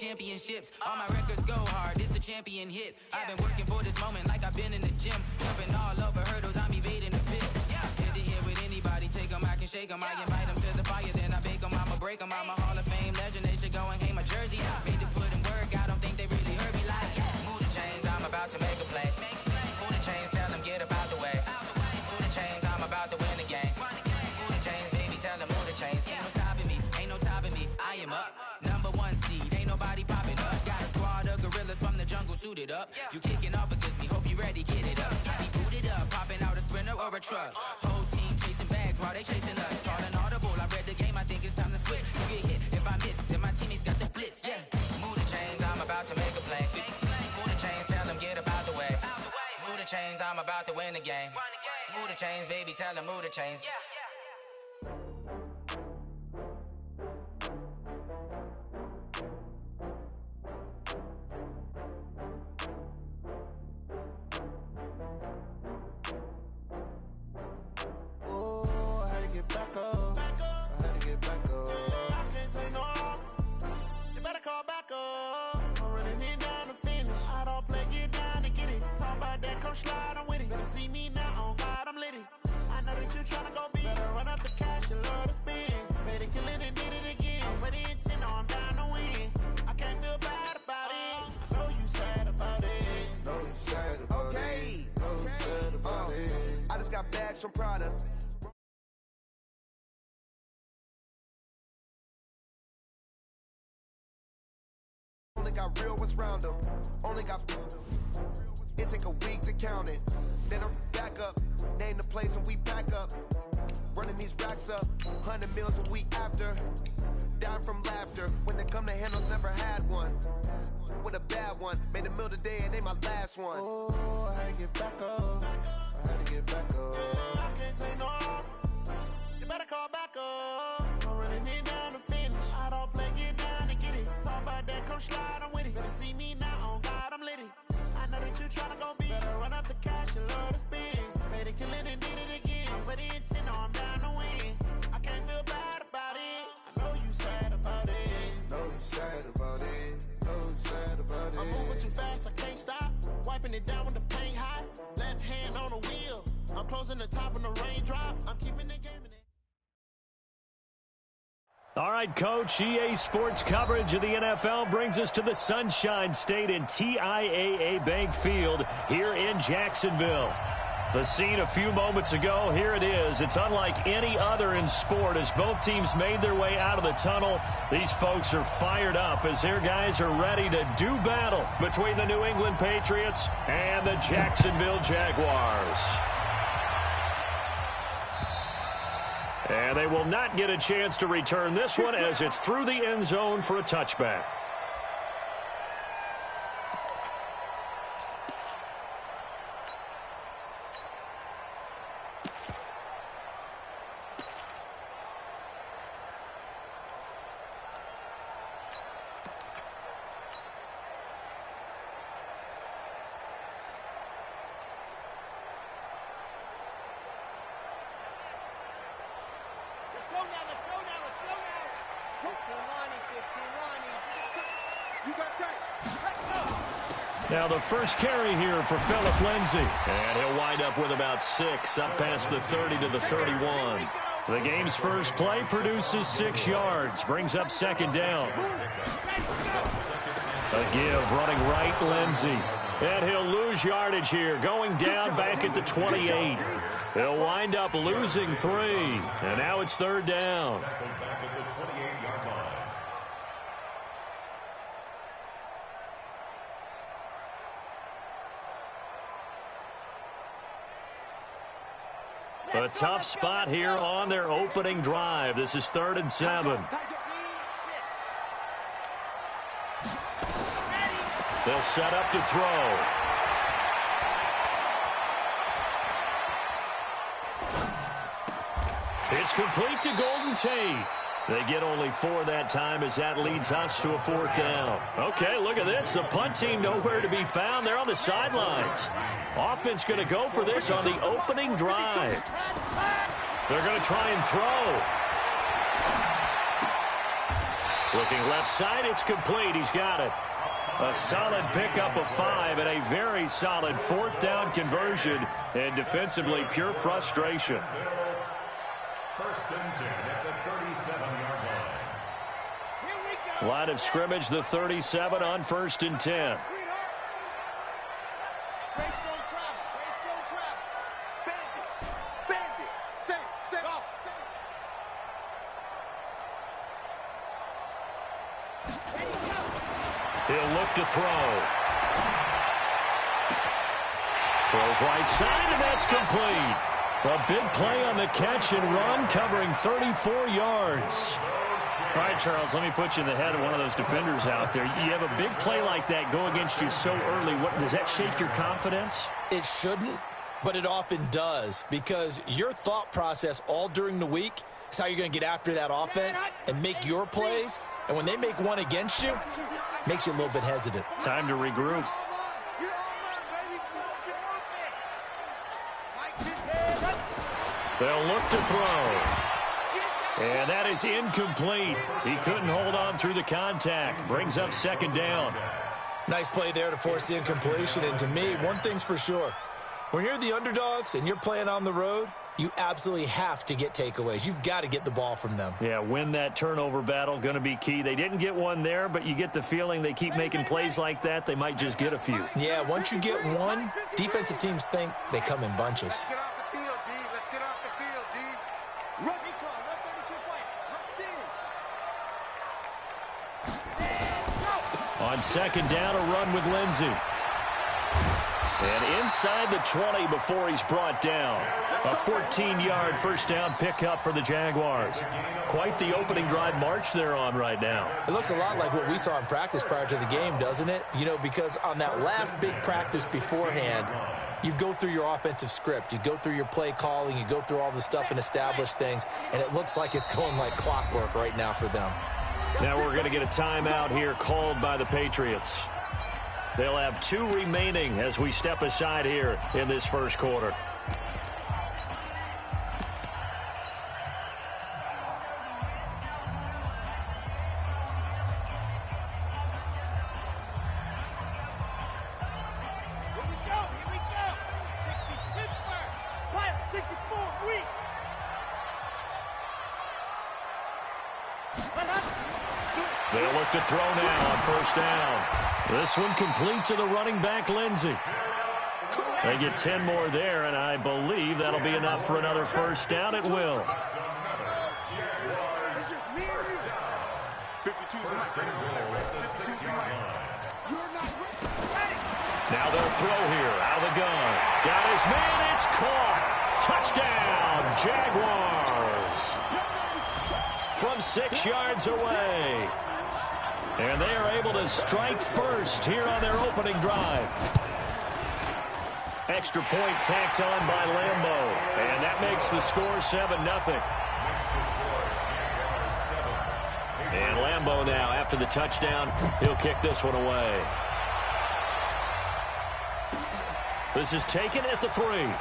championships. All my records go hard, it's a champion hit. I've been working for this moment like I've been in the gym. Jumping all over hurdles, I'm evading the pit. Hit to hit with anybody, take them, I can shake them. I invite them to the fire, then I bake them, I'ma break them. I'm a Hall of Fame legend, they should go and hang my jersey. Made to put in work, I don't think they really heard me like. Move the chains, I'm about to make a play. Move the chains, tell them get about the way. Move the chains, I'm about to win the game. Move the chains, baby, tell them move the chains. Ain't no stopping me, ain't no topping me. I am up, #1 seed, ain't nobody popping up. Got a squad of gorillas from the jungle suited up. You kicking off against me, hope you ready, get it up. I be booted up, popping out a sprinter or a truck. Whole team chasing bags while they chasing us. Calling audible, I read the game, I think it's time to switch. You get hit if I miss, then my teammates got the blitz, yeah. Move the chains, I'm about to make a play. Move the chains, tell them get about the way. Move the chains, I'm about to win the game. Move the chains, baby, tell them move the chains. Back up. I had to get back up. I can't take no off. You better call back up. I'm running it down to finish. I don't play, get down to get it. Talk about that, come slide, I'm with it. Better see me now, on God, I'm litty. I know that you tryna go big. Better run up the cash, you love to spend. Better kill it and did it again. I'm with the intent, no, I'm down to win. I can't feel bad about it. I know you sad about it. Know you sad about it. Know you sad about it. I just got bags from Prada. Only got real ones round them. Only got. It take a week to count it. Then I'm back up. Name the place and we back up. Running these racks up. 100 meals a week after. Down from laughter. When they come to handles, never had one. With a bad one. Made a meal today and they my last one. Oh, I had to get back up. I had to get back up. I can't take no off. You better call back up. I'm running it down to finish. I don't play, get down to get it. Talk about that, come slide, I'm with it. Better see me now, on God, I'm litty. I know that you tryna go big. Better run up the cash, you love to spend. Better kill it and did it again. But the intent, no, I'm down to win. I can't feel bad about it. I know you sad about it. Know you sad about it. Know you sad about it. I'm moving too fast, I can't stop. Wiping it down with the paint hot. Left hand on the wheel. I'm closing the top when the raindrop. I'm keeping the game in it. All right, Coach, EA Sports coverage of the NFL brings us to the Sunshine State in TIAA Bank Field here in Jacksonville. The scene a few moments ago, here it is. It's unlike any other in sport as both teams made their way out of the tunnel. These folks are fired up as their guys are ready to do battle between the New England Patriots and the Jacksonville Jaguars. And they will not get a chance to return this one as it's through the end zone for a touchback. Let's go now. 15 Lonnie. You got time. Let's go. Now the first carry here for Phillip Lindsay. And he'll wind up with about 6 up past the 30 to the 31. The game's first play produces 6 yards. Brings up second down. A give running right, Lindsay. And he'll lose yardage here, going down back at the 28. He'll wind up losing 3. And now it's third down. A tough spot here on their opening drive. This is 3rd and 7. They'll set up to throw. It's complete to Golden Tate. They get only 4 that time as that leads us to a 4th down. Okay, look at this. The punt team nowhere to be found. They're on the sidelines. Offense going to go for this on the opening drive. They're going to try and throw. Looking left side, it's complete. He's got it. A solid pickup of 5 and a very solid 4th down conversion. And defensively, pure frustration. First and 10 at the 37-yard line. Here we go. Line of scrimmage, the 37 on 1st and 10. Grace don't travel. Grace don't travel. Bend it. Bend it. Say, go. Ready, go. He'll look to throw. Throws right side, and that's complete. A big play on the catch and run, covering 34 yards. All right, Charles, let me put you in the head of one of those defenders out there. You have a big play like that go against you so early. What does that shake your confidence? It shouldn't, but it often does, because your thought process all during the week is how you're going to get after that offense and make your plays. And when they make one against you, it makes you a little bit hesitant. Time to regroup. They'll look to throw. And that is incomplete. He couldn't hold on through the contact. Brings up 2nd down. Nice play there to force the incompletion. And to me, one thing's for sure. When you're the underdogs and you're playing on the road, you absolutely have to get takeaways. You've got to get the ball from them. Yeah, win that turnover battle, going to be key. They didn't get one there, but you get the feeling they keep making plays like that, they might just get a few. Yeah, once you get one, defensive teams think they come in bunches. Get off the field, D. Let's get off the field, D. Run, recon, 132 play. Run, see. On 2nd down, a run with Lindsey. And inside the 20 before he's brought down. A 14-yard 1st down pickup for the Jaguars. Quite the opening drive march they're on right now. It looks a lot like what we saw in practice prior to the game, doesn't it? You know, because on that last big practice beforehand, you go through your offensive script. You go through your play calling. You go through all the stuff and establish things. And it looks like it's going like clockwork right now for them. Now we're going to get a timeout here called by the Patriots. They'll have 2 remaining as we step aside here in this 1st quarter. Here we go. 60 Pittsburgh. Pilot 64 weak. They'll look to throw now on 1st down. This one complete to the running back, Lindsey. They get 10 more there, and I believe that'll be enough for another 1st down. It will. It's just me and you. 52's in my 52's in my You're not ready. Now they'll throw here out of the gun. Got his man. It's caught. Touchdown, Jaguars. From 6 yards away. And they are able to strike first here on their opening drive. Extra point tacked on by Lambeau. And that makes the score 7-0. And Lambeau now, after the touchdown, he'll kick this one away. This is taken at the 3.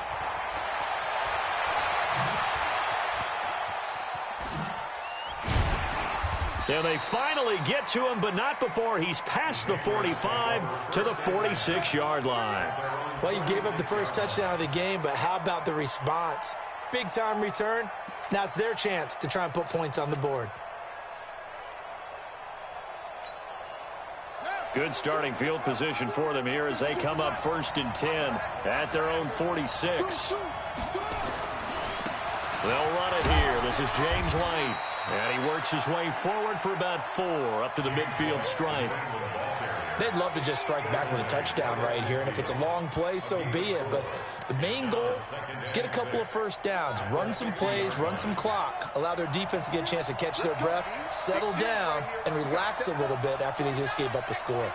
And they finally get to him, but not before he's past the 45 to the 46-yard line. Well, you gave up the first touchdown of the game, but how about the response? Big-time return. Now it's their chance to try and put points on the board. Good starting field position for them here as they come up 1st and 10 at their own 46. They'll run it here. This is James White. And he works his way forward for about 4 up to the midfield stripe. They'd love to just strike back with a touchdown right here, and if it's a long play, so be it. But the main goal, get a couple of 1st downs, run some plays, run some clock, allow their defense to get a chance to catch their breath, settle down, and relax a little bit after they just gave up a score.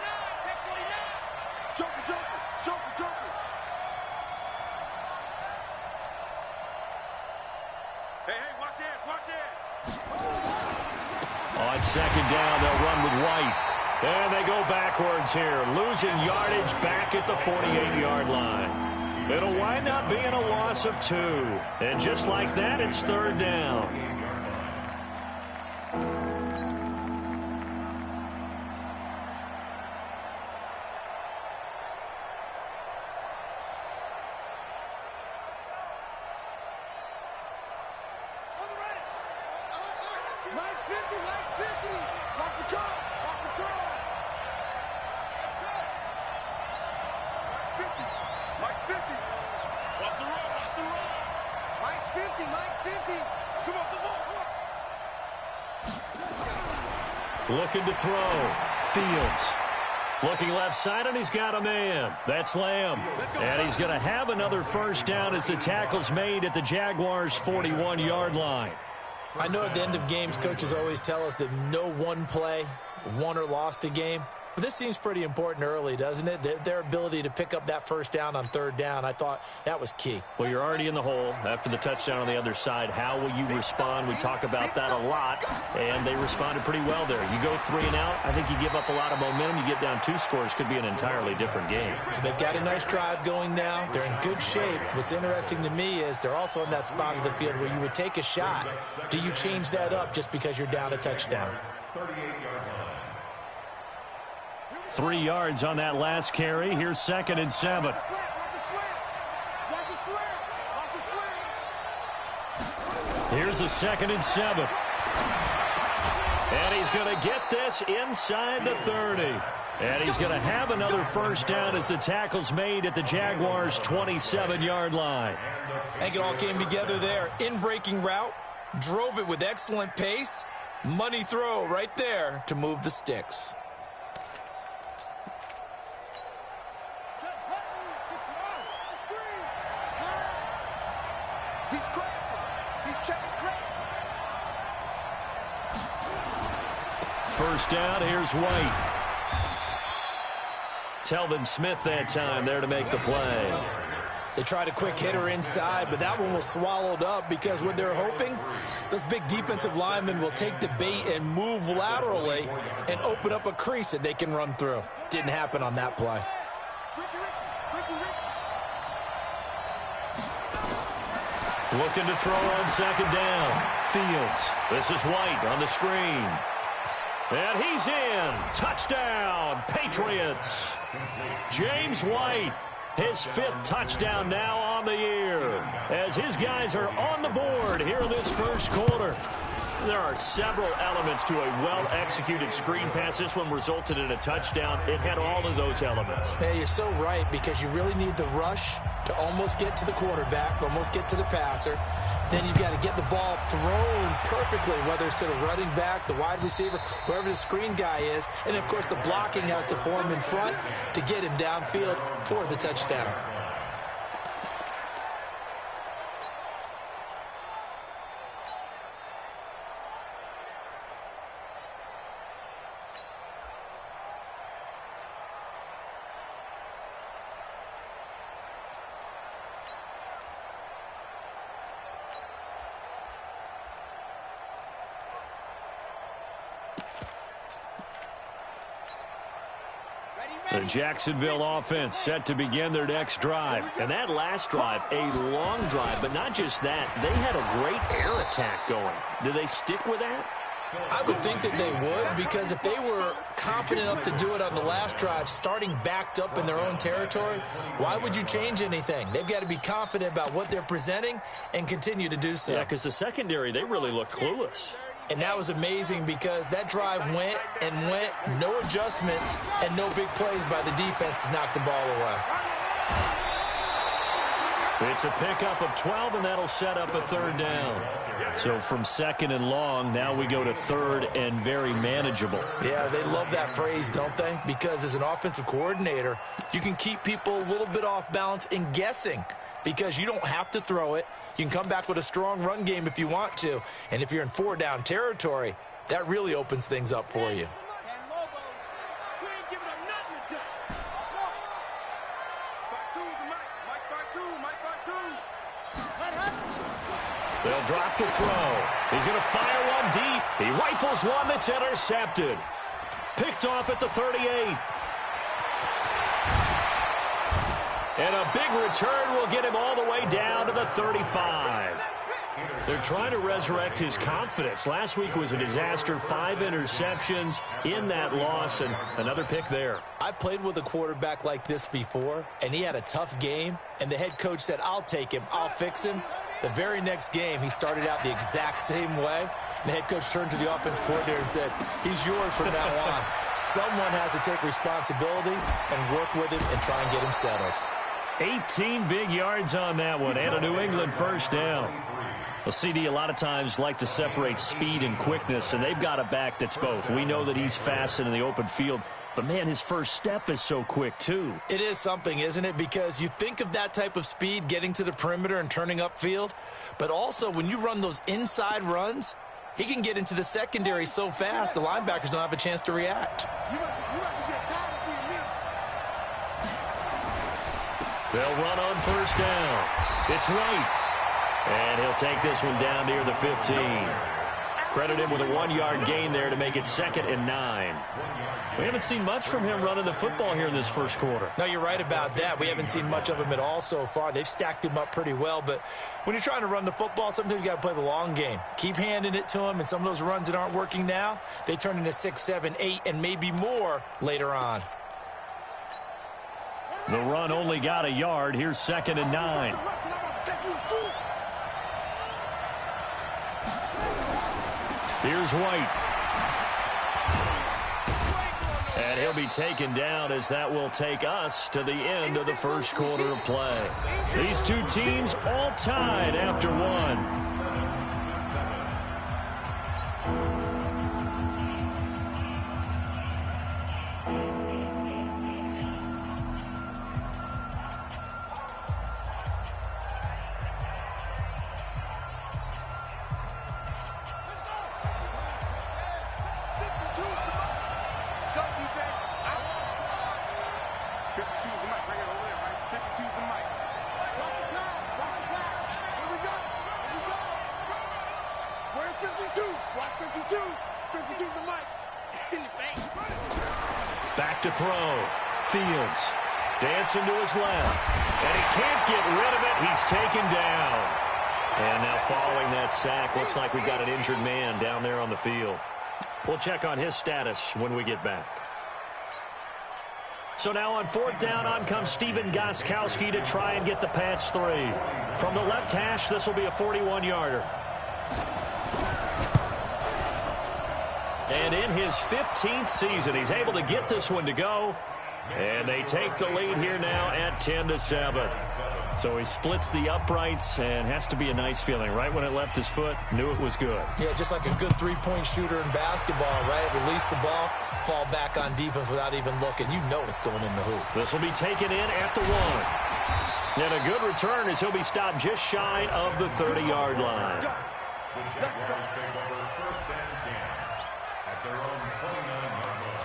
On 2nd down, they'll run with White. And they go backwards here, losing yardage back at the 48-yard line. It'll wind up being a loss of 2. And just like that, it's 3rd down. Mike's 50, Mike's 50. Watch the curl, watch the curl. That's it. Mike's 50, Mike's 50. Watch the run, watch the run. Mike's 50, Mike's 50. Come on, come on, come on. Looking to throw. Fields. Looking left side, and he's got a man. That's Lamb. And he's going to have another first down as the tackle's made at the Jaguars' 41-yard line. I know at the end of games, coaches always tell us that no one play won or lost a game. But this seems pretty important early, doesn't it? Their ability to pick up that first down on third down, I thought that was key. Well, you're already in the hole after the touchdown on the other side. How will you respond? We talk about that a lot, and they responded pretty well there. You go 3 and out, I think you give up a lot of momentum. You get down 2 scores, could be an entirely different game. So they've got a nice drive going now. They're in good shape. What's interesting to me is they're also in that spot of the field where you would take a shot. Do you change that up just because you're down a touchdown? 3 yards on that last carry. Here's 2nd and 7. Here's a 2nd and 7. And he's going to get this inside the 30. And he's going to have another first down as the tackle's made at the Jaguars' 27-yard line. I think it all came together there. In-breaking route, drove it with excellent pace. Money throw right there to move the sticks. He's crazy. He's checking crazy. First down, here's White. Telvin Smith that time there to make the play. They tried a quick hitter inside, but that one was swallowed up because what they're hoping, those big defensive linemen will take the bait and move laterally and open up a crease that they can run through. Didn't happen on that play. Looking to throw on 2nd down. Fields. This is White on the screen. And he's in. Touchdown, Patriots. James White, his 5th touchdown now on the year, as his guys are on the board here in this first quarter. There are several elements to a well-executed screen pass. This one resulted in a touchdown. It had all of those elements. Hey, you're so right, because you really need the rush to almost get to the quarterback, almost get to the passer. Then you've got to get the ball thrown perfectly, whether it's to the running back, the wide receiver, whoever the screen guy is. And, of course, the blocking has to form in front to get him downfield for the touchdown. The Jacksonville offense set to begin their next drive. And that last drive, a long drive, but not just that. They had a great air attack going. Do they stick with that? I would think that they would, because if they were confident enough to do it on the last drive, starting backed up in their own territory, why would you change anything? They've got to be confident about what they're presenting and continue to do so. Yeah, because the secondary, they really looked clueless. And that was amazing because that drive went and went, no adjustments, and no big plays by the defense to knock the ball away. It's a pickup of 12, and that'll set up a 3rd down. So from 2nd and long, now we go to 3rd and very manageable. Yeah, they love that phrase, don't they? Because as an offensive coordinator, you can keep people a little bit off balance and guessing because you don't have to throw it. You can come back with a strong run game if you want to. And if you're in 4-down territory, that really opens things up for you. They'll drop to throw. He's going to fire one deep. He rifles one that's intercepted. Picked off at the 38. And a big return will get him all the way down to the 35. They're trying to resurrect his confidence. Last week was a disaster. 5 interceptions in that loss, and another pick there. I played with a quarterback like this before, and he had a tough game, and the head coach said, I'll take him, I'll fix him. The very next game, he started out the exact same way. the head coach turned to the offense coordinator and said, he's yours from now on. Someone has to take responsibility and work with him and try and get him settled. 18 big yards on that one, and a New England first down. Well, CD, a lot of times like to separate speed and quickness, and they've got a back that's both. We know that he's fast in the open field, but, man, his first step is so quick, too. It is something, isn't it? Because you think of that type of speed, getting to the perimeter and turning upfield, but also when you run those inside runs, he can get into the secondary so fast, the linebackers don't have a chance to react. They'll run on first down. It's White. And he'll take this one down near the 15. Credit him with a 1-yard gain there to make it 2nd and 9. We haven't seen much from him running the football here in this first quarter. No, you're right about that. We haven't seen much of him at all so far. They've stacked him up pretty well, but when you're trying to run the football, sometimes you got to play the long game. Keep handing it to him, and some of those runs that aren't working now, they turn into 6, 7, 8, and maybe more later on. The run only got a yard. Here's 2nd and 9. Here's White. And he'll be taken down as that will take us to the end of the first quarter of play. These two teams all tied after one. Back to throw. Fields dancing to his left. And he can't get rid of it. He's taken down. And now following that sack, looks like we've got an injured man down there on the field. We'll check on his status when we get back. So now on 4th down, on comes Stephen Gostkowski to try and get the patch 3. From the left hash, this will be a 41-yarder. And in his 15th season, he's able to get this one to go. And they take the lead here now at 10-7. So he splits the uprights, and has to be a nice feeling. Right when it left his foot, knew it was good. Yeah, just like a good three-point shooter in basketball, right? Release the ball, fall back on defense without even looking. You know it's going in the hoop. This will be taken in at the 1. And a good return as he'll be stopped just shy of the 30-yard line. The Jaguars take over 1st and 10 at their own 29-yard line.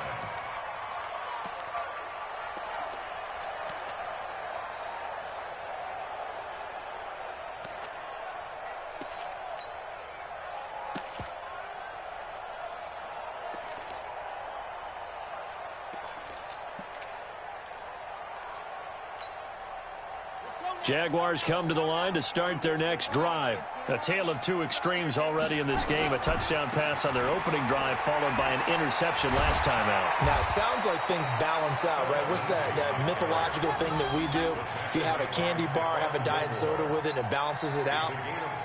Jaguars come to the line to start their next drive. A tale of two extremes already in this game. A touchdown pass on their opening drive, followed by an interception last time out. Now, it sounds like things balance out, right? What's that mythological thing that we do? If you have a candy bar, have a diet soda with it, and it balances it out.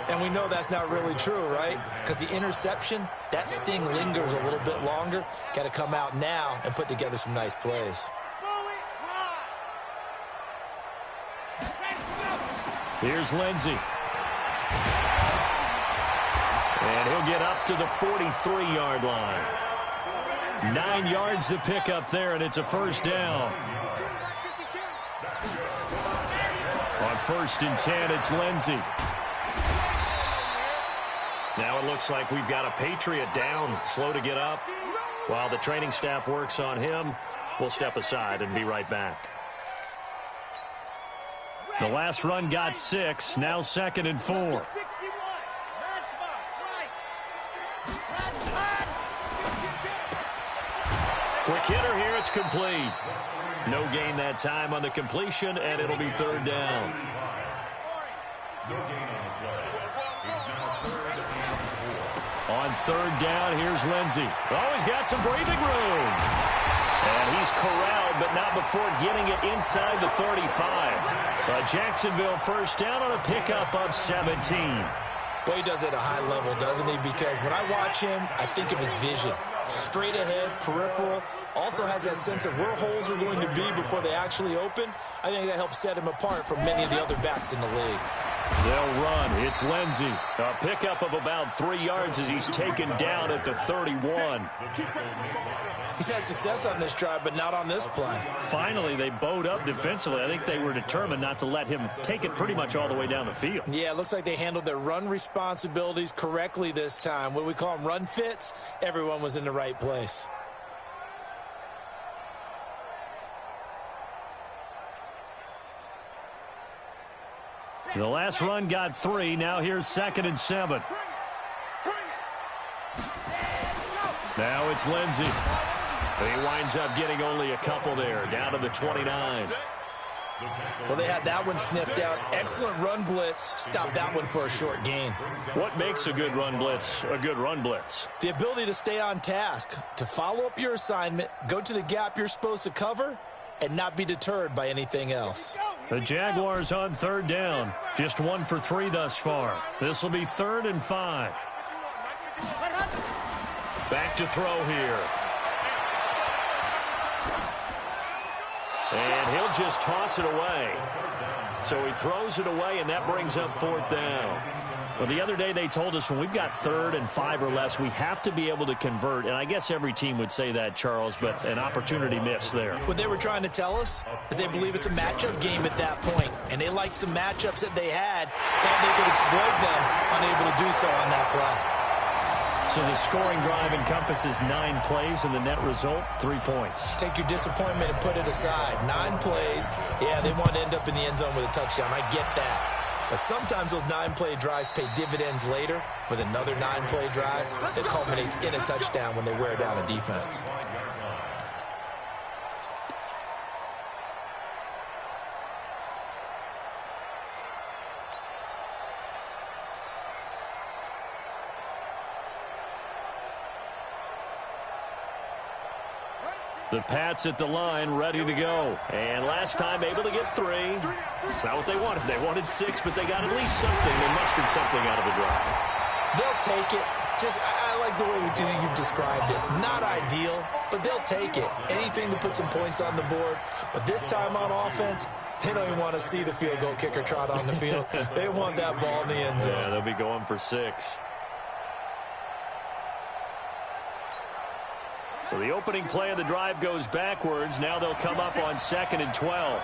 And we know that's not really true, right? Because the interception, that sting lingers a little bit longer. Got to come out now and put together some nice plays. Here's Lindsey. And he'll get up to the 43-yard line. 9 yards to pick up there, and it's a first down. On 1st and 10, it's Lindsey. Now it looks like we've got a Patriot down, slow to get up. While the training staff works on him, we'll step aside and be right back. The last run got 6, now 2nd and 4. Quick hitter here, it's complete. No gain that time on the completion, and it'll be 3rd down. On 3rd down, here's Lindsey. Oh, he's got some breathing room. And he's corralled, but not before getting it inside the 35. Jacksonville first down on a pickup of 17. Boy, he does it at a high level, doesn't he? Because when I watch him, I think of his vision. Straight ahead, peripheral. Also has that sense of where holes are going to be before they actually open. I think that helps set him apart from many of the other backs in the league. They'll run. It's Lindsey. A pickup of about 3 yards as he's taken down at the 31. He's had success on this drive, but not on this play. Finally, they bowed up defensively. I think they were determined not to let him take it pretty much all the way down the field. Yeah, it looks like they handled their run responsibilities correctly this time. What we call them run fits, everyone was in the right place. The last run got 3. Now here's 2nd and 7. Now it's Lindsey. He winds up getting only a couple there, down to the 29. Well, they had that one sniffed out. Excellent run blitz. Stopped that one for a short gain. What makes a good run blitz a good run blitz? The ability to stay on task, to follow up your assignment, go to the gap you're supposed to cover, and not be deterred by anything else. The Jaguars on 3rd down. Just 1 for 3 thus far. This will be 3rd and 5. Back to throw here. And he'll just toss it away. So he throws it away, and that brings up 4th down. Well, the other day they told us when we've got 3rd and 5 or less, we have to be able to convert. And I guess every team would say that, Charles, but an opportunity missed there. What they were trying to tell us is they believe it's a matchup game at that point. And they liked some matchups that they had, thought they could exploit them, unable to do so on that play. So the scoring drive encompasses 9 plays, and the net result, 3 points. Take your disappointment and put it aside. 9 plays. Yeah, they want to end up in the end zone with a touchdown. I get that. But sometimes those 9-play drives pay dividends later with another 9-play drive that culminates in a touchdown when they wear down a defense. The Pats at the line, ready to go. And last time, able to get 3. It's not what they wanted. They wanted 6, but they got at least something. They mustered something out of the drive. They'll take it. I like the way you've described it. Not ideal, but they'll take it. Anything to put some points on the board. But this time on offense, they don't even want to see the field goal kicker trot on the field. They want that ball in the end zone. Yeah, they'll be going for 6. So the opening play of the drive goes backwards. Now they'll come up on 2nd and 12.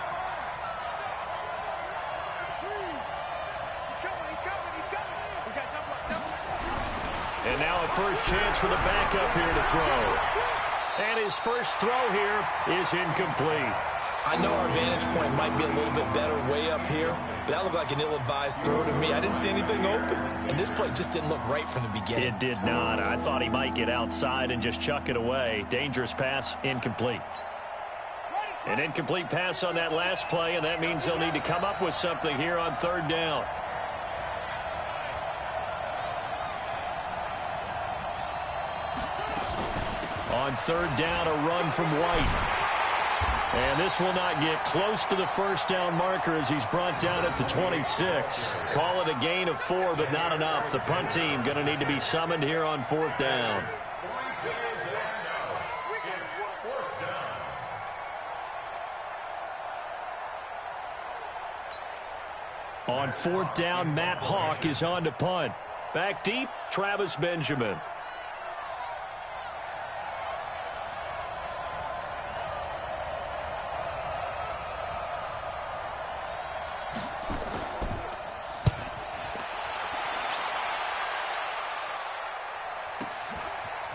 And now a first chance for the backup here to throw. And his first throw here is incomplete. I know our vantage point might be a little bit better way up here, but that looked like an ill-advised throw to me. I didn't see anything open, and this play just didn't look right from the beginning. It did not. I thought he might get outside and just chuck it away. Dangerous pass, incomplete. An incomplete pass on that last play, and that means they'll need to come up with something here on 3rd down. On 3rd down, a run from White. And this will not get close to the first down marker as he's brought down at the 26. Call it a gain of 4, but not enough. The punt team going to need to be summoned here on 4th down. On 4th down, Matt Hawk is on to punt. Back deep, Travis Benjamin.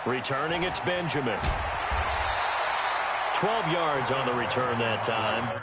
Returning, it's Benjamin. 12 yards on the return that time.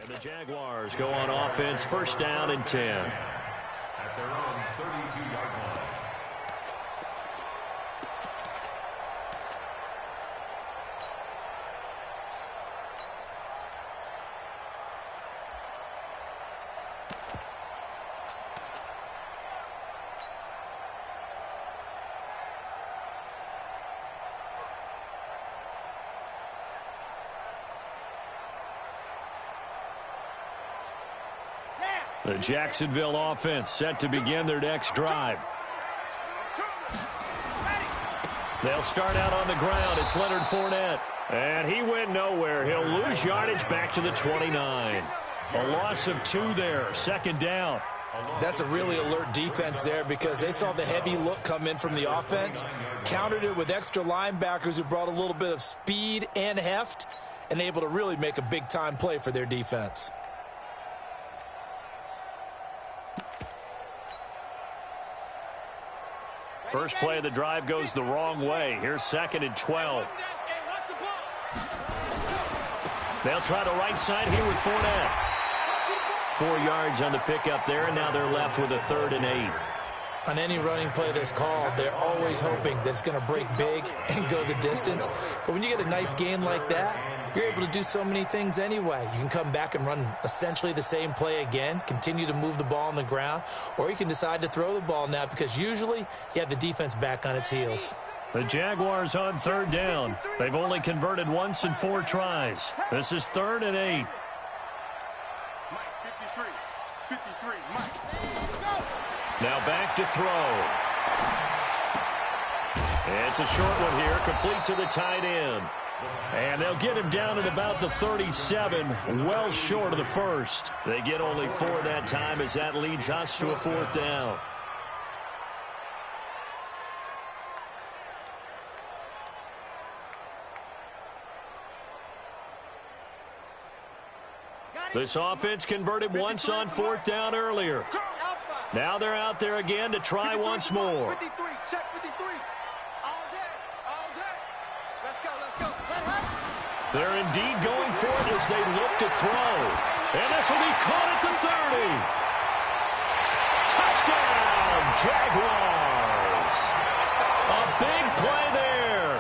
And the Jaguars go on offense, first down and 10. At their own 32-yard line. The Jacksonville offense set to begin their next drive. They'll start out on the ground. It's Leonard Fournette. And he went nowhere. He'll lose yardage back to the 29. A loss of 2 there. Second down. That's a really alert defense there because they saw the heavy look come in from the offense, countered it with extra linebackers who brought a little bit of speed and heft, and able to really make a big-time play for their defense. First play of the drive goes the wrong way. Here's second and 12. They'll try the right side here with Fournette. 4 yards on the pickup there, and now they're left with a 3rd and 8. On any running play that's called, they're always hoping that it's going to break big and go the distance. But when you get a nice gain like that, you're able to do so many things anyway. You can come back and run essentially the same play again, continue to move the ball on the ground, or you can decide to throw the ball now because usually you have the defense back on its heels. The Jaguars on 3rd down. They've only converted once in 4 tries. This is 3rd and 8. Mike, 53, Mike. Now back to throw. It's a short one here, complete to the tight end. And they'll get him down at about the 37, well short of the first. They get only 4 that time as that leads us to a 4th down. This offense converted once on 4th down earlier. Now they're out there again to try once more. 53, check 53. All day. Let's go. They're indeed going for it as they look to throw. And this will be caught at the 30. Touchdown, Jaguars. A big play there.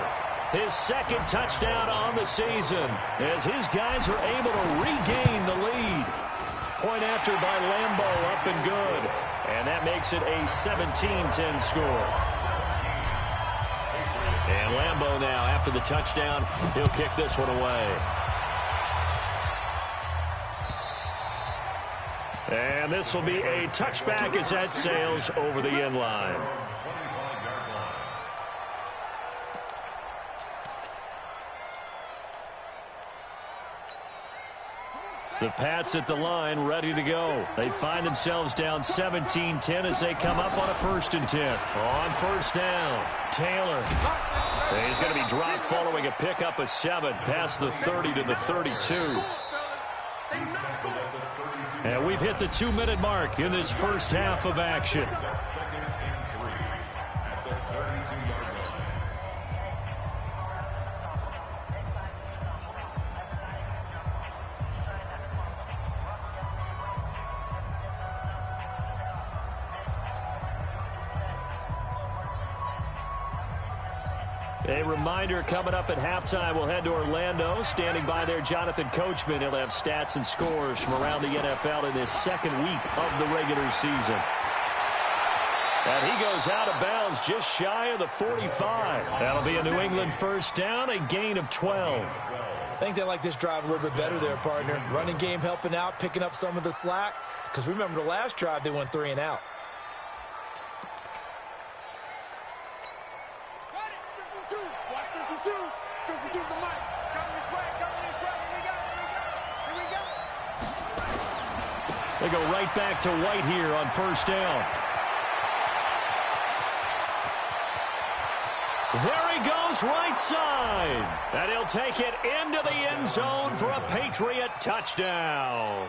His 2nd touchdown on the season as his guys are able to regain the lead. Point after by Lambo, up and good. And that makes it a 17-10 score. And Lambo now, after the touchdown, he'll kick this one away. And this will be a touchback as that sails over the end line. The Pats at the line, ready to go. They find themselves down 17-10 as they come up on a 1st and 10. On 1st down, Taylor. He's going to be dropped following a pickup of 7 past the 30 to the 32. And we've hit the 2-minute mark in this first half of action. A reminder coming up at halftime, we'll head to Orlando. Standing by there, Jonathan Coachman. He'll have stats and scores from around the NFL in this 2nd week of the regular season. And he goes out of bounds just shy of the 45. That'll be a New England 1st down, a gain of 12. I think they like this drive a little bit better there, partner. Running game helping out, picking up some of the slack. Because remember the last drive, they went 3 and out. They go right back to White here on 1st down. There he goes right side. And he'll take it into the end zone for a Patriot touchdown.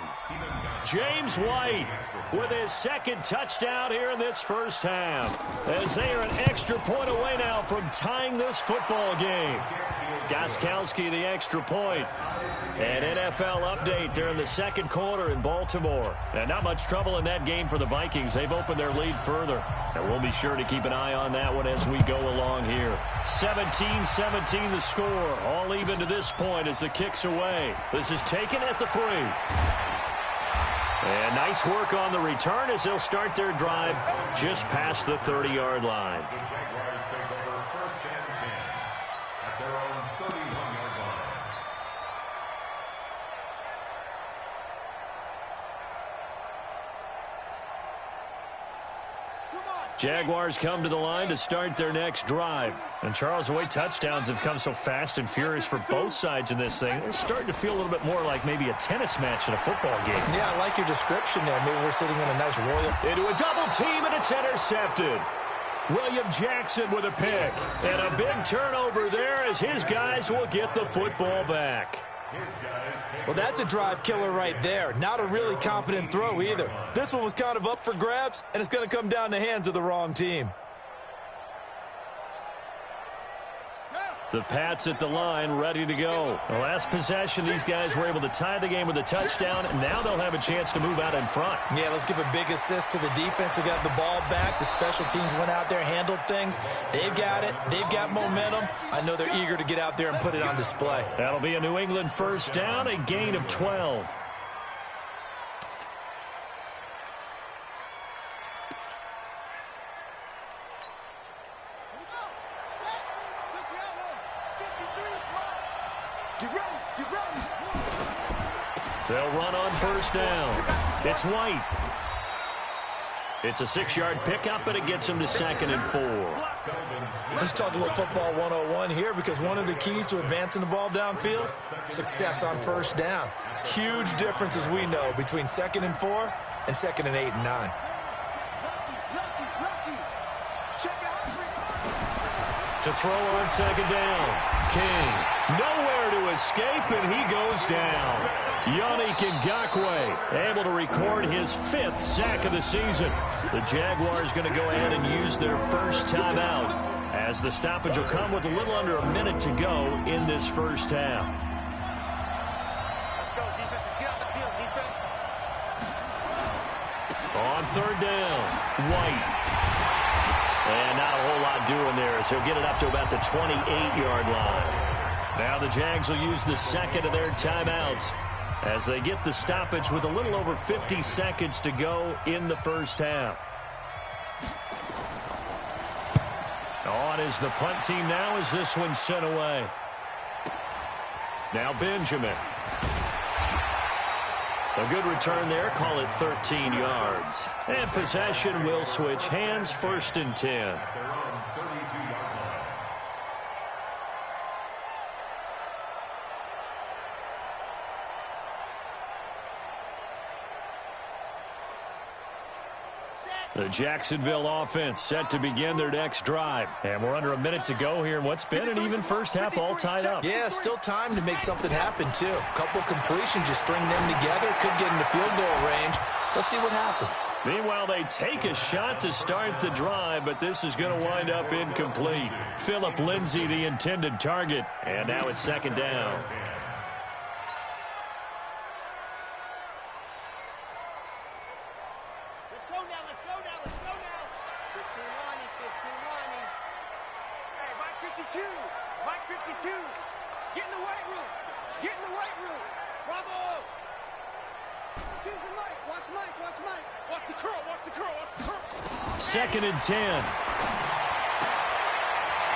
James White with his second touchdown here in this first half. As they are an extra point away now from tying this football game. Gostkowski the extra point. An NFL update during the second quarter in Baltimore. And not much trouble in that game for the Vikings. They've opened their lead further. And we'll be sure to keep an eye on that one as we go along here. 17-17 the score. All even to this point as the kick's away. This is taken at the 3. And nice work on the return as they'll start their drive just past the 30-yard line. The Jaguars take over first and 10 at their own 31-yard line. Jaguars come to the line to start their next drive. And Charles, the way touchdowns have come so fast and furious for both sides in this thing, it's starting to feel a little bit more like maybe a tennis match in a football game. Yeah, I like your description there. Maybe we're sitting in a nice royal. Into a double team, and it's intercepted. William Jackson with a pick. And a big turnover there as his guys will get the football back. Well, that's a drive killer right there. Not a really confident throw either. This one was kind of up for grabs, and it's going to come down the hands of the wrong team. The Pats at the line, ready to go. The last possession, these guys were able to tie the game with a touchdown, and now they'll have a chance to move out in front. Yeah, let's give a big assist to the defense who got the ball back. The special teams went out there, handled things. They've got it. They've got momentum. I know they're eager to get out there and put it on display. That'll be a New England first down, a gain of 12. They'll run on first down. It's White. It's a 6-yard pickup, but it gets him to 2nd and 4. Let's talk a little football 101 here, because one of the keys to advancing the ball downfield, success on first down. Huge difference, as we know, between 2nd and 4 and 2nd and 8 and 9. To throw on 2nd down. King nowhere to escape, and he goes down. Yannick Ngakoue able to record his 5th sack of the season. The Jaguars going to go ahead and use their first timeout as the stoppage will come with a little under a minute to go in this first half. Let's go, defense. Let's get out the field, defense. On 3rd down, White. And not a whole lot doing there as he'll get it up to about the 28-yard line. Now the Jags will use the second of their timeouts as they get the stoppage with a little over 50 seconds to go in the first half. On is the punt team now as this one's sent away. Now Benjamin. A good return there, call it 13 yards. And possession will switch hands, 1st and 10. The Jacksonville offense set to begin their next drive. And we're under a minute to go here in what's been an even first half, all tied up. Yeah, still time to make something happen, too. A couple completions, you string them together, could get into field goal range. Let's see what happens. Meanwhile, they take a shot to start the drive, but this is going to wind up incomplete. Phillip Lindsay, the intended target. And now it's 2nd down. Get in the weight room. Get in the weight room. Bravo. Choose the mic. Watch Mike. Watch Mike. Watch the curl. Watch the curl. Watch the curl. 2nd and 10.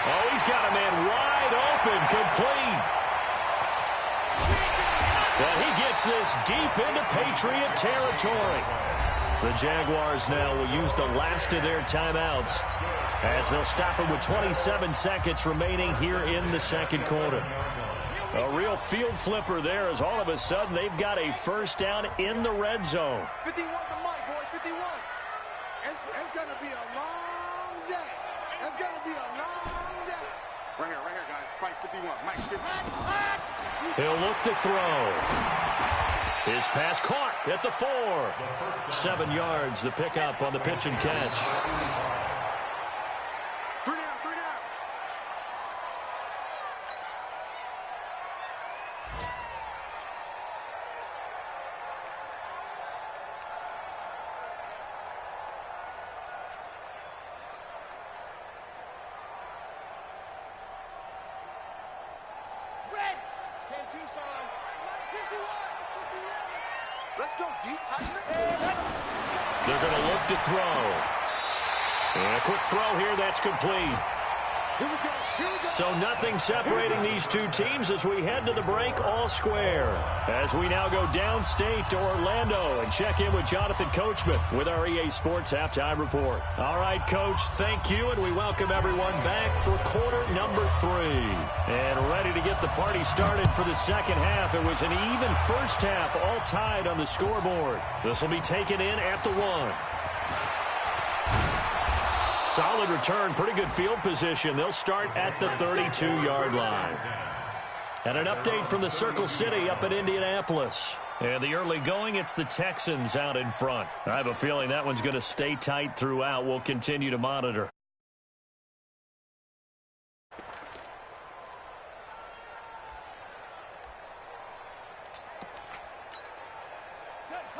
Oh, he's got a man wide open, complete. And he gets this deep into Patriot territory. The Jaguars now will use the last of their timeouts as they'll stop it with 27 seconds remaining here in the second quarter. A real field flipper there as all of a sudden they've got a first down in the red zone. 51 to Mike, boy, 51. It's going to be a long day. It's going to be a long day. Right here, guys. Fight 51. Mike, 50. He'll look to throw. His pass caught at the 4. 7 yards, the pickup on the pitch and catch. 3 down, 3 down. Red. 10-2, son. 51. Let's go deep, Tigers. They're going to look to throw. And a quick throw here, that's complete. Here we go. So nothing separating these two teams as we head to the break all square. As we now go downstate to Orlando and check in with Jonathan Coachman with our EA Sports Halftime Report. All right, Coach, thank you, and we welcome everyone back for quarter number 3. And ready to get the party started for the second half. It was an even first half, all tied on the scoreboard. This will be taken in at the 1. Solid return, pretty good field position. They'll start at the 32-yard line. And an update from the Circle City up in Indianapolis. And the early going, it's the Texans out in front. I have a feeling that one's going to stay tight throughout. We'll continue to monitor.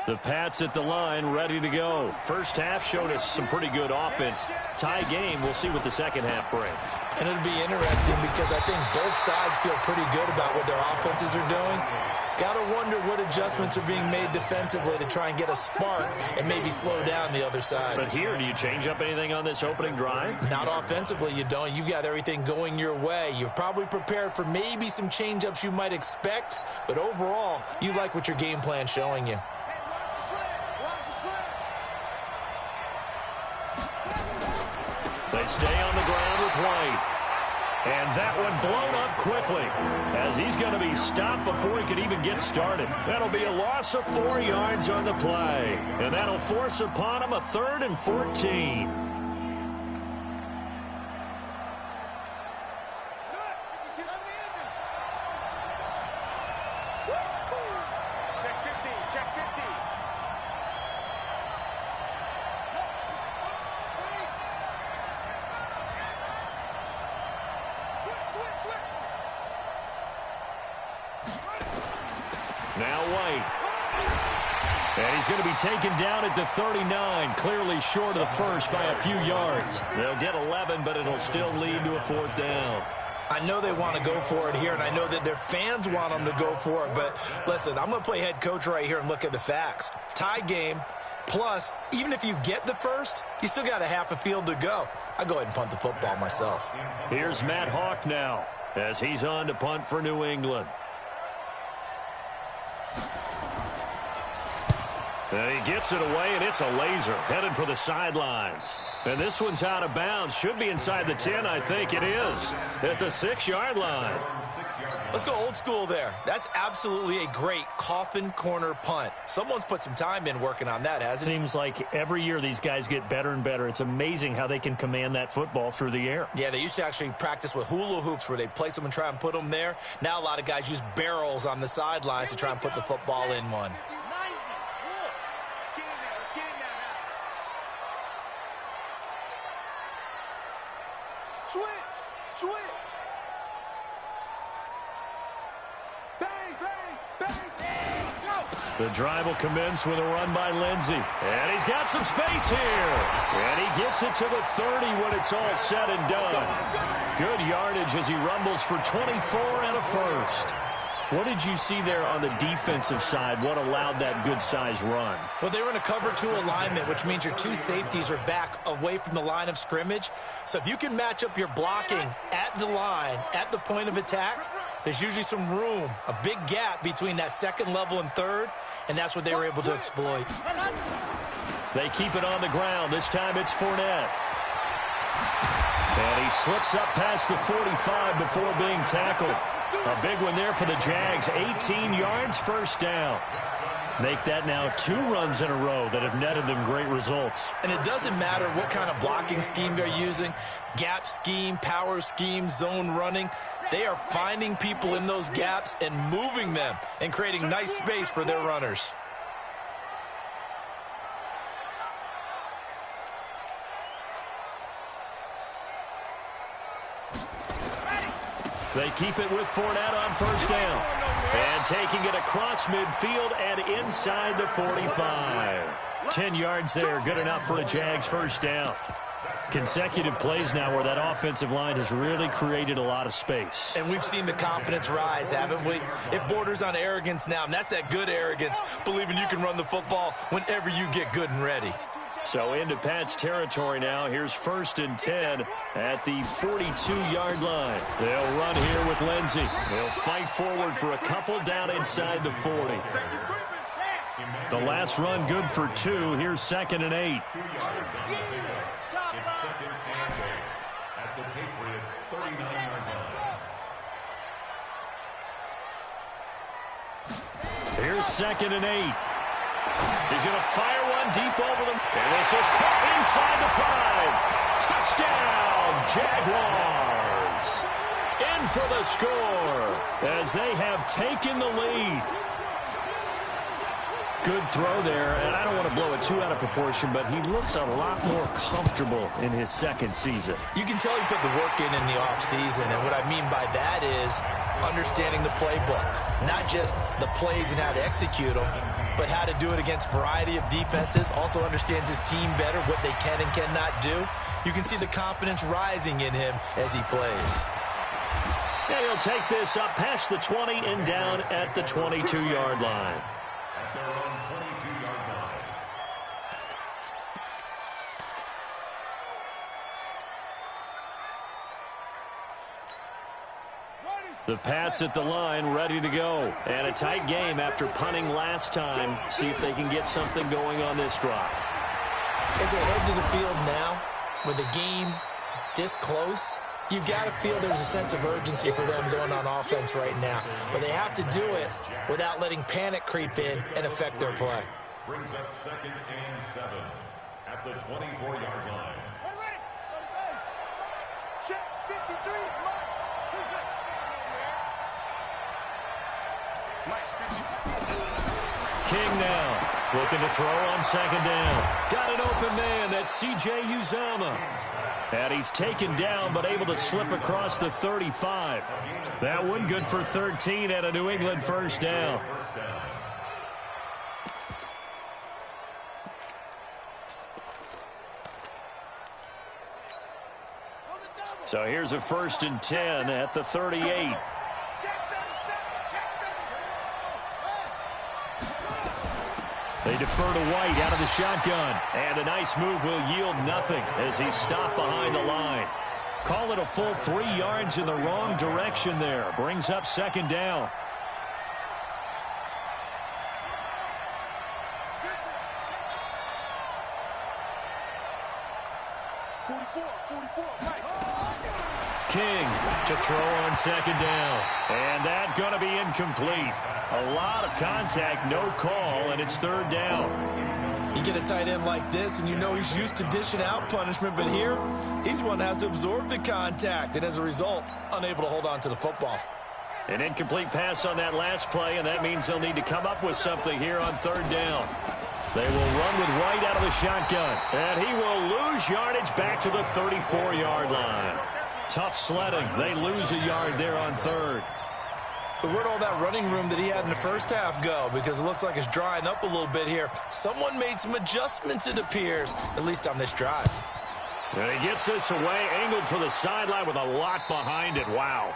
The Pats at the line, ready to go. First half showed us some pretty good offense. Tie game, we'll see what the second half brings. And it'll be interesting because I think both sides feel pretty good about what their offenses are doing. Got to wonder what adjustments are being made defensively to try and get a spark and maybe slow down the other side. But here, do you change up anything on this opening drive? Not offensively, you don't. You've got everything going your way. You've probably prepared for maybe some change-ups you might expect, but overall, you like what your game plan's showing you. They stay on the ground with White. And that one blown up quickly as he's going to be stopped before he could even get started. That'll be a loss of 4 yards on the play. And that'll force upon him a 3rd and 14. Now White. And he's going to be taken down at the 39, clearly short of the first by a few yards. They'll get 11, but it'll still lead to a 4th down. I know they want to go for it here, and I know that their fans want them to go for it, but listen, I'm going to play head coach right here and look at the facts. Tie game, plus, even if you get the first, you still got a half a field to go. I'll go ahead and punt the football myself. Here's Matt Hawk now as he's on to punt for New England. And he gets it away, and it's a laser headed for the sidelines. And this one's out of bounds. Should be inside the 10, I think it is, at the 6-yard line. Let's go old school there. That's absolutely a great coffin corner punt. Someone's put some time in working on that, hasn't it? Seems like every year these guys get better and better. It's amazing how they can command that football through the air. Yeah, they used to actually practice with hula hoops where they place them and try and put them there. Now a lot of guys use barrels on the sidelines to try and put the football in one. Switch! Bang, bang, bang! Go! The drive will commence with a run by Lindsey. And he's got some space here. And he gets it to the 30 when it's all said and done. Good yardage as he rumbles for 24 and a first. What did you see there on the defensive side? What allowed that good-sized run? Well, they were in a cover 2 alignment, which means your 2 safeties are back away from the line of scrimmage. So if you can match up your blocking at the line, at the point of attack, there's usually some room, a big gap between that second level and third, and that's what they were able to exploit. They keep it on the ground. This time it's Fournette. And he slips up past the 45 before being tackled. A big one there for the Jags. 18 yards, first down. Make that now 2 runs in a row that have netted them great results. And it doesn't matter what kind of blocking scheme they're using, gap scheme, power scheme, zone running. They are finding people in those gaps and moving them and creating nice space for their runners. They keep it with Fournette on first down. And taking it across midfield and inside the 45. 10 yards there, good enough for a Jags first down. Consecutive plays now where that offensive line has really created a lot of space. And we've seen the confidence rise, haven't we? It borders on arrogance now, and that's that good arrogance, believing you can run the football whenever you get good and ready. So into Pat's territory now. Here's 1st and 10 at the 42-yard line. They'll run here with Lindsey. They'll fight forward for a couple down inside the 40. The last run good for 2. Here's 2nd and 8. It's 2nd and 8 at the Patriots' 39-yard line. Here's 2nd and 8. He's going to fire one deep over them. And this is caught inside the 5. Touchdown, Jaguars. In for the score as they have taken the lead. Good throw there, and I don't want to blow it too out of proportion, but he looks a lot more comfortable in his 2nd season. You can tell he put the work in the offseason, and what I mean by that is understanding the playbook. Not just the plays and how to execute them, but how to do it against a variety of defenses. Also understands his team better, what they can and cannot do. You can see the confidence rising in him as he plays. And he'll take this up past the 20 and down at the 22-yard line. At their own 22-yard line. The Pats at the line, ready to go. And a tight game after punting last time. See if they can get something going on this drive. As they head to the field now, with the game this close, you've got to feel there's a sense of urgency for them going on offense right now. But they have to do it without letting panic creep in and affect their play. Brings up 2nd and 7 at the 24-yard line. Check 53, King now looking to throw on 2nd down. Got an open man. That's C.J. Uzomah. And he's taken down but able to slip across the 35. That one good for 13 at a New England first down. So here's a 1st and 10 at the 38. They defer to White out of the shotgun. And a nice move will yield nothing as he's stopped behind the line. Call it a full 3 yards in the wrong direction there. Brings up 2nd down. King to throw on 2nd down. And that going to be incomplete. A lot of contact, no call, and it's 3rd down. You get a tight end like this, and you know he's used to dishing out punishment, but here, he's one that has to absorb the contact, and as a result, unable to hold on to the football. An incomplete pass on that last play, and that means they'll need to come up with something here on 3rd down. They will run with White out of the shotgun, and he will lose yardage back to the 34-yard line. Tough sledding. They lose a yard there on 3rd. So where'd all that running room that he had in the first half go? Because it looks like it's drying up a little bit here. Someone made some adjustments, it appears, at least on this drive. And he gets this away, angled for the sideline with a lot behind it. Wow.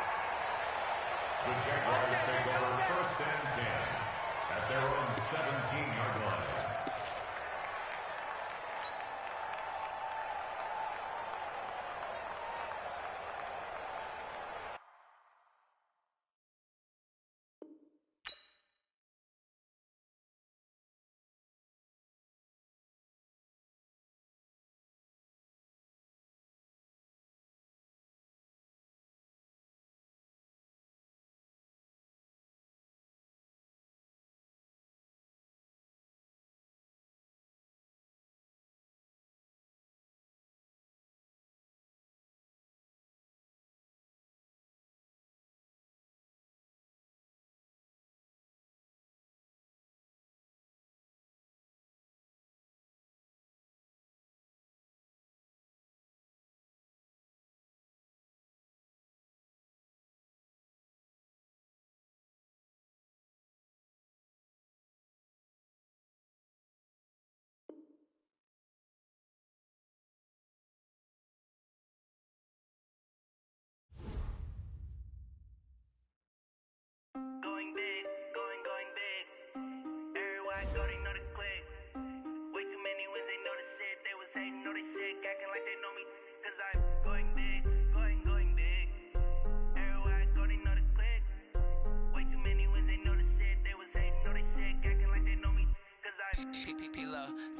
The Jaguars take over 1st and 10 at their own 17-yard line.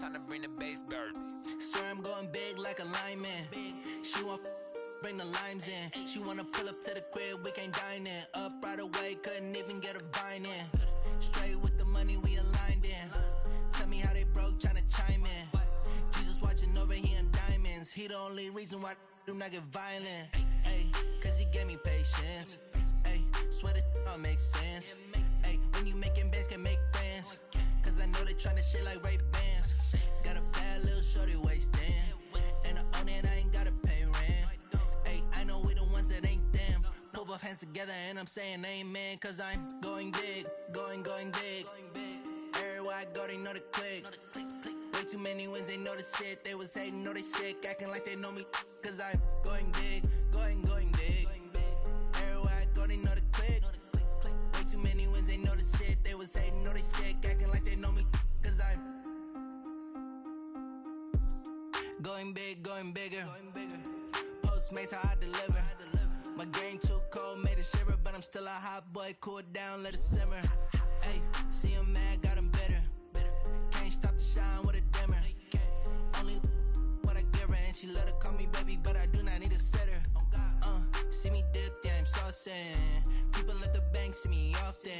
Time to bring the bass back. Swear I'm going big like a lineman. She want bring the limes in. She wanna pull up to the crib, we can't dine in. Up right away, couldn't even get a vine in. Straight with the money we aligned in. Tell me how they broke, tryna chime in. Jesus watching over here in diamonds. He the only reason why I do not get violent. Ay, cause he gave me patience. Ay, swear that all makes sense. Ay, when you making bands, can make friends. Cause I know they tryna shit like Ray-Bans. Got a bad little shorty wasting. And I own it, I ain't gotta pay rent. Ay, I know we the ones that ain't them. Pull both hands together and I'm saying amen. Cause I'm going big, going big. Everywhere I go, they know the click. Way too many wins, they know the shit. They was hating, know they sick, acting like they know me. Cause I'm going big, going big. Everywhere I go, they know the click. Way too many wins, they know the shit. They was hating, know they sick, acting like they know me. Cause I'm going big, going bigger. Postmates, how I deliver. My game too cold, made it shiver. But I'm still a hot boy, cool it down, let it simmer. Hey, see him mad, got him bitter. Can't stop the shine with a dimmer. Only what I give her, and she let her call me baby, but I do not need a sitter. See me dip, yeah, I'm saucing. People at the bank see me often.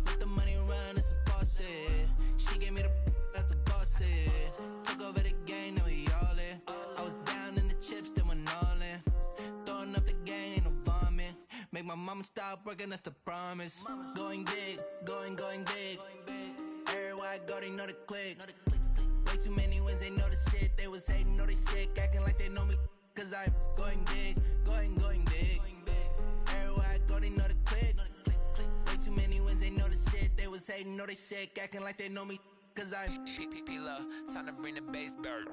Let the money run, it's a faucet. She gave me the that's a faucet. Took over the game, now we all in. I was down in the chips, then went all in. Throwing up the gang, ain't no vomit. Make my mama stop working, that's the promise. Going big, going big. Everywhere I go, they know the click. Way too many wins, they know the shit. They was hating, know they sick, acting like they know me. Cause I'm going big, going big. Everywhere I go, they know the click. Way too many wins, they know the shit. They was hating, know they sick, acting like they know me. Cause I'm time to bring the bass back.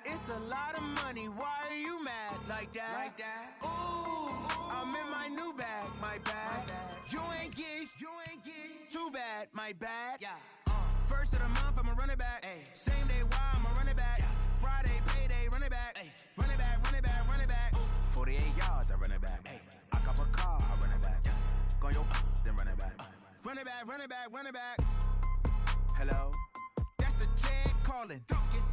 It's a lot of money, why are you mad like that? Ooh, I'm in my new bag, my bad. You ain't get too bad, my bad. First of the month, I'ma run it back. Same day, why I'ma run it back. Friday, payday, run it back. Run it back, run it back, run it back. 48 yards, I run it back. I cop a car, I run it back. Go your then run it back. Run it back, run it back, run it back. Hello? That's the Jag calling.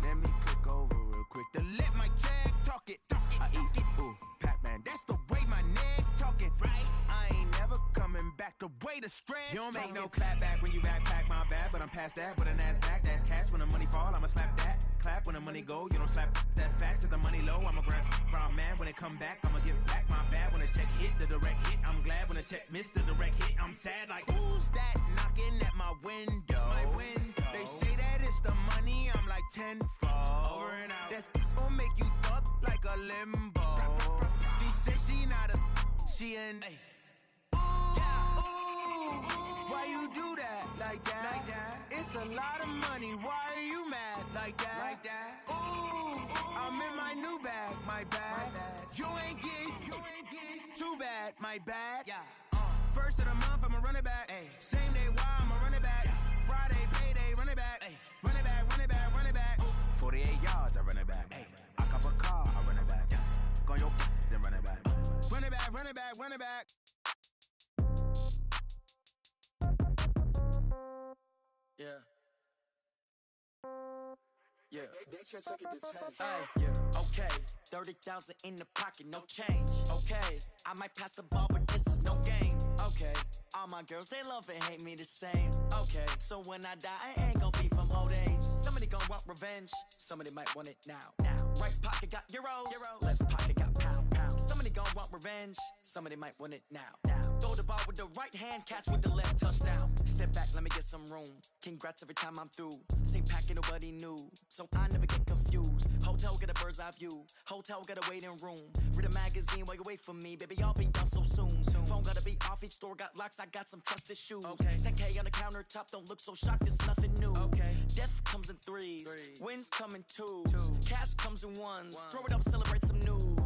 Let me click over real quick to let my Jag talk it. I eat, ooh, Pac-Man. That's the way my neck talking. Right? I ain't never coming back. The way the stress. You don't make no clap back when you backpack, my bad. But I'm past that with a NASDAQ. That's cash when the money fall. I'ma slap that. Clap when the money go. You don't slap. That's facts. If the money low, I'ma grab brown man. When it come back, I'ma give back my bad. When the check hit, the direct hit. I'm glad when the check missed the direct hit. I'm sad like who's that knocking at my window? My window. They say that it's the money. I'm like tenfold. Over and out. That's gon' make you up like a limbo. She said she not a. She an. Why you do that like that? It's a lot of money. Why are you mad like that? Ooh, I'm in my new bag, my bad. You ain't get too bad, my bad. First of the month, I'ma run it back. Same day, why I'ma run it back. Friday, payday, run it back. Run it back, run it back, run it back. 48 yards, I run it back. I cop a car, I run it back. Go your then run it back. Run it back, run it back, run it back. Yeah. Yeah. Hey, okay, 30,000 in the pocket, no change. Okay, I might pass the ball, but this is no game. Okay, all my girls, they love and hate me the same. Okay, so when I die, I ain't gon' be from old age. Somebody gon' want revenge, somebody might want it now. Right pocket got euros, left pocket got pound. Somebody gon' want revenge, somebody might want it now. Throw the ball with the right hand, catch with the left, touchdown. Step back, let me get some room. Congrats every time I'm through. Same packet, nobody knew, so I never get confused. Hotel, get a bird's eye view. Hotel, get a waiting room. Read a magazine while you wait for me, baby, I'll be done so soon. Phone gotta be off, each store got locks, I got some trusted shoes. 10K on the countertop, don't look so shocked, it's nothing new. Death comes in threes, wins come in twos. Cash comes in ones, throw it up, celebrate some news.